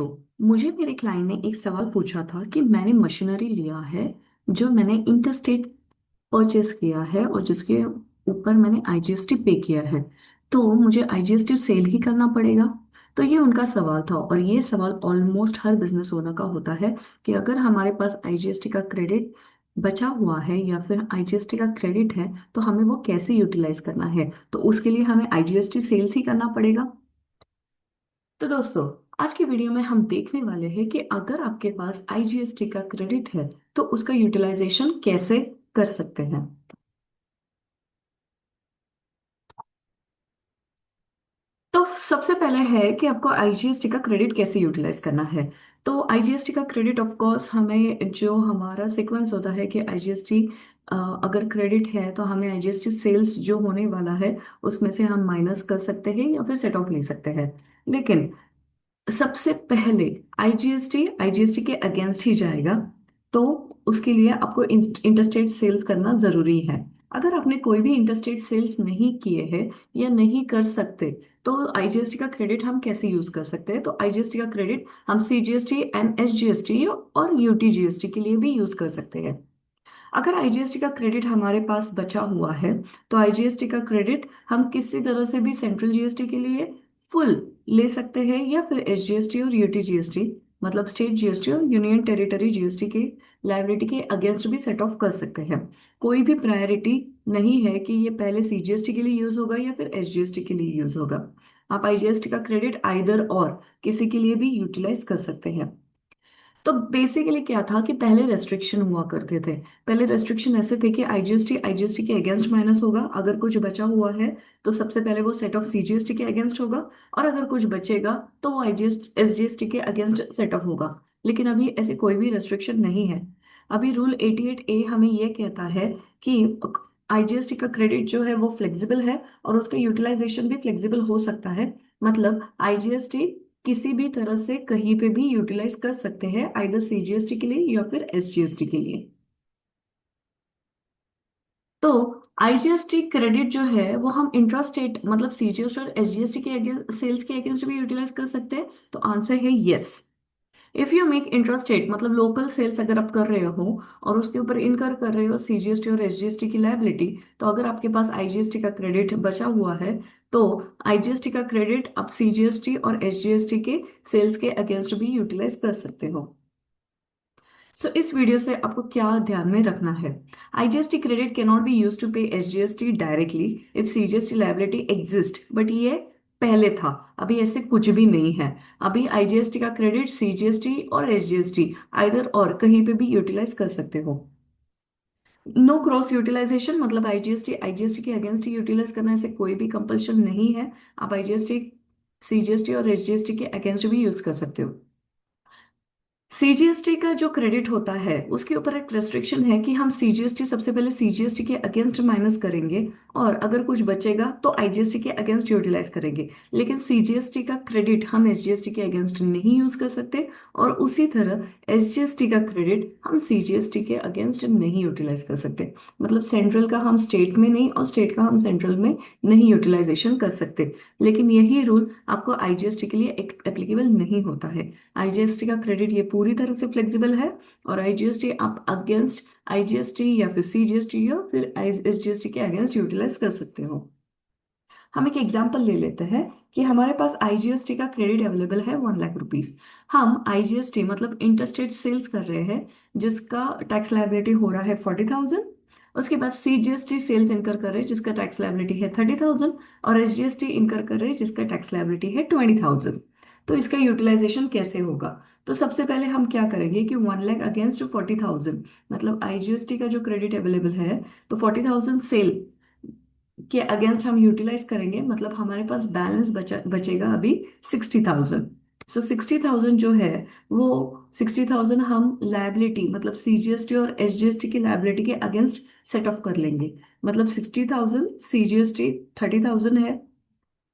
दोस्तों, मुझे मेरे क्लाइंट ने एक सवाल पूछा था कि मैंने मशीनरी लिया है जो मैंने इंटरस्टेट परचेस किया है और जिसके ऊपर मैंने आईजीएसटी पे किया है, तो मुझे आईजीएसटी सेल ही करना पड़ेगा। तो ये उनका सवाल था और ये सवाल ऑलमोस्ट हर बिजनेस ओनर का होता है कि अगर हमारे पास आईजीएसटी का क्रेडिट बचा हुआ है या फिर आईजीएसटी का क्रेडिट है तो हमें वो कैसे यूटिलाइज करना है, तो उसके लिए हमें आईजीएसटी सेल्स ही करना पड़ेगा। तो दोस्तों, आज की वीडियो में हम देखने वाले हैं कि अगर आपके पास आईजीएसटी का क्रेडिट है तो उसका यूटिलाइजेशन कैसे कर सकते हैं। तो सबसे पहले है कि आपको आईजीएसटी का क्रेडिट कैसे यूटिलाइज करना है। तो आईजीएसटी का क्रेडिट ऑफ कोर्स हमें जो हमारा सीक्वेंस होता है कि आईजीएसटी अगर क्रेडिट है तो हमें आईजीएसटी सेल्स जो होने वाला है उसमें से हम माइनस कर सकते हैं या फिर सेट ऑफ ले सकते हैं। लेकिन सबसे पहले आईजीएसटी आईजीएसटी के अगेंस्ट ही जाएगा। तो उसके लिए आपको इंटरस्टेट सेल्स करना जरूरी है। अगर आपने कोई भी इंटरस्टेट सेल्स नहीं किए हैं या नहीं कर सकते तो आईजीएसटी का क्रेडिट हम कैसे यूज कर सकते हैं। तो आईजीएसटी का क्रेडिट हम सीजीएसटी एनएसजीएसटी और यूटीजीएसटी के लिए भी यूज कर सकते हैं। अगर आईजीएसटी का क्रेडिट हमारे पास बचा हुआ है तो आईजीएसटी का क्रेडिट हम किसी तरह से भी सेंट्रल जीएसटी के लिए फुल ले सकते हैं या फिर एसजीएसटी और यूटीजीएसटी मतलब स्टेट जीएसटी और यूनियन टेरिटरी जीएसटी के लायबिलिटी के अगेंस्ट भी सेट ऑफ कर सकते हैं। कोई भी प्रायोरिटी नहीं है कि ये पहले सीजीएसटी के लिए यूज होगा या फिर एसजीएसटी के लिए यूज होगा। आप आईजीएसटी का क्रेडिट आइदर और किसी के लिए भी यूटिलाइज कर सकते हैं। तो बेसिकली क्या था कि पहले रेस्ट्रिक्शन हुआ करते थे। पहले रेस्ट्रिक्शन ऐसे थे कि आईजीएसटी आईजीएसटी के अगेंस्ट माइनस होगा, अगर कुछ बचा हुआ है तो सबसे पहले वो सेट ऑफ सीजीएसटी के अगेंस्ट होगा, और अगर कुछ बचेगा तो वो आईजीएसटी एसजीएसटी के अगेंस्ट सेट ऑफ होगा। लेकिन अभी ऐसी कोई भी रेस्ट्रिक्शन नहीं है। अभी रूल 88A हमें यह कहता है कि आईजीएसटी का क्रेडिट जो है वो फ्लेक्सिबल है और उसका यूटिलाइजेशन भी फ्लेक्सिबल हो सकता है। मतलब आईजीएसटी किसी भी तरह से कहीं पे भी यूटिलाइज कर सकते हैं, आइदर सीजीएसटी के लिए या फिर एसजीएसटी के लिए। तो आईजीएसटी क्रेडिट जो है वो हम इंट्रास्टेट मतलब सीजीएसटी और एसजीएसटी के अगेंस्ट सेल्स के अगेंस्ट भी यूटिलाइज कर सकते हैं। तो आंसर है yes. If you make intrastate मतलब लोकल सेल्स अगर आप कर रहे हो और उसके ऊपर इनकर कर रहे हो सीजीएसटी और एसजीएसटी की लायबिलिटी, तो अगर आपके पास आईजीएसटी का क्रेडिट बचा हुआ है तो आईजीएसटी का क्रेडिट आप सीजीएसटी और एसजीएसटी के सेल्स के अगेंस्ट भी यूटिलाइज कर सकते हो। सो इस वीडियो से आपको क्या ध्यान में रखना है। IGST credit can not be use to pay SGST directly if CGST liability exist, but ये पहले था, अभी ऐसे कुछ भी नहीं है। अभी आईजीएसटी का क्रेडिट सीजीएसटी और एसजीएसटी आइदर और कहीं पे भी यूटिलाइज कर सकते हो। नो क्रॉस यूटिलाइजेशन मतलब आईजीएसटी आईजीएसटी के अगेंस्ट ही यूटिलाइज करना, ऐसे कोई भी कंपल्शन नहीं है। आप आईजीएसटी सीजीएसटी और एसजीएसटी के अगेंस्ट भी यूज कर सकते हो। सीजीएसटी का जो क्रेडिट होता है उसके ऊपर एक रेस्ट्रिक्शन है कि हम सीजीएसटी सबसे पहले सीजीएसटी के अगेंस्ट माइनस करेंगे और अगर कुछ बचेगा तो आईजीएसटी के अगेंस्ट यूटिलाइज करेंगे। लेकिन सीजीएसटी का क्रेडिट हम एसजीएसटी के अगेंस्ट नहीं यूज कर सकते और उसी तरह एसजीएसटी का क्रेडिट हम सीजीएसटी के अगेंस्ट नहीं यूटिलाइज कर सकते। मतलब सेंट्रल का हम स्टेट में नहीं और स्टेट का हम सेंट्रल में नहीं यूटिलाइजेशन कर सकते। लेकिन यही रूल आपको आईजीएसटी के लिए एप्लीकेबल नहीं होता है। आईजीएसटी का क्रेडिट ये पूरी तरह से फ्लेक्सिबल है और आईजीएसटी आप अगेंस्ट आईजीएसटी या फिर सीजीएसटी या फिर एसजीएसटी के अगेंस्ट यूटिलाइज कर सकते हो। हम एक एग्जांपल ले लेते हैं कि हमारे पास आईजीएसटी का क्रेडिट अवेलेबल है 1 लाख रुपीज। हम आईजीएसटी मतलब इंटरस्टेट सेल्स कर रहे हैं जिसका टैक्स लायबिलिटी हो रहा है 40,000। उसके बाद सीजीएसटी सेल्स इनकर कर रहे हैं जिसका टैक्स लायबिलिटी है 30,000 और एसजीएसटी इनकर कर रहे हैं जिसका टैक्स लायबिलिटी है 20,000। तो इसका यूटिलाइजेशन कैसे होगा। तो सबसे पहले हम क्या करेंगे कि 1 लाख अगेंस्ट 40,000 मतलब आईजीएसटी का जो क्रेडिट अवेलेबल है तो 40,000 सेल के अगेंस्ट हम यूटिलाइज करेंगे, मतलब हमारे पास बैलेंस बचेगा अभी 60,000। सो 60,000 जो है वो 60,000 हम लायबिलिटी मतलब सीजीएसटी और एसजीएसटी की लायबिलिटी के अगेंस्ट सेट ऑफ कर लेंगे। मतलब 60,000 सीजीएसटी 30,000 है।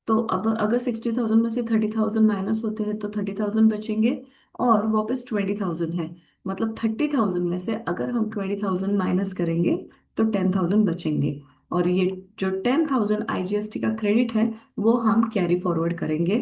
तो अब अगर 60,000 में से 30,000 माइनस होते हैं तो 30,000 बचेंगे और वापस 20,000 है। मतलब 30,000 में से अगर हम 20,000 माइनस करेंगे तो 10,000 बचेंगे। और ये जो 10,000 आईजीएसटी का क्रेडिट है वो हम कैरी फॉरवर्ड करेंगे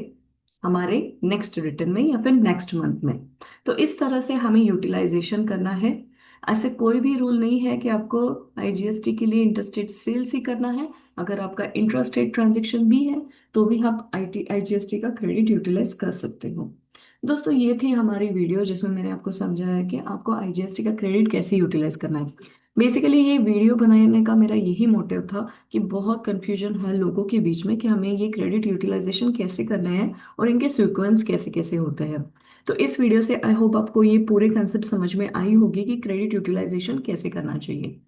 हमारे नेक्स्ट रिटर्न में या फिर नेक्स्ट मंथ में। तो इस तरह से हमें यूटिलाइजेशन करना है। ऐसे कोई भी रूल नहीं है कि आपको आईजीएसटी के लिए इंटरस्टेट सेल्स ही करना है। अगर आपका इंट्रास्टेट ट्रांजैक्शन भी है तो भी आप आईजीएसटी का क्रेडिट यूटिलाइज कर सकते हो। दोस्तों, ये थी हमारी वीडियो जिसमें मैंने आपको समझाया कि आपको आईजीएसटी का क्रेडिट कैसे यूटिलाइज करना है। बेसिकली ये वीडियो बनाने का मेरा यही मोटिव था कि बहुत कंफ्यूजन है लोगों के बीच में कि हमें ये क्रेडिट यूटिलाइजेशन कैसे करना है और इनके सीक्वेंस कैसे कैसे होते हैं। तो इस वीडियो से आई होप आपको ये पूरे कंसेप्ट समझ में आई होगी कि क्रेडिट यूटिलाइजेशन कैसे करना चाहिए।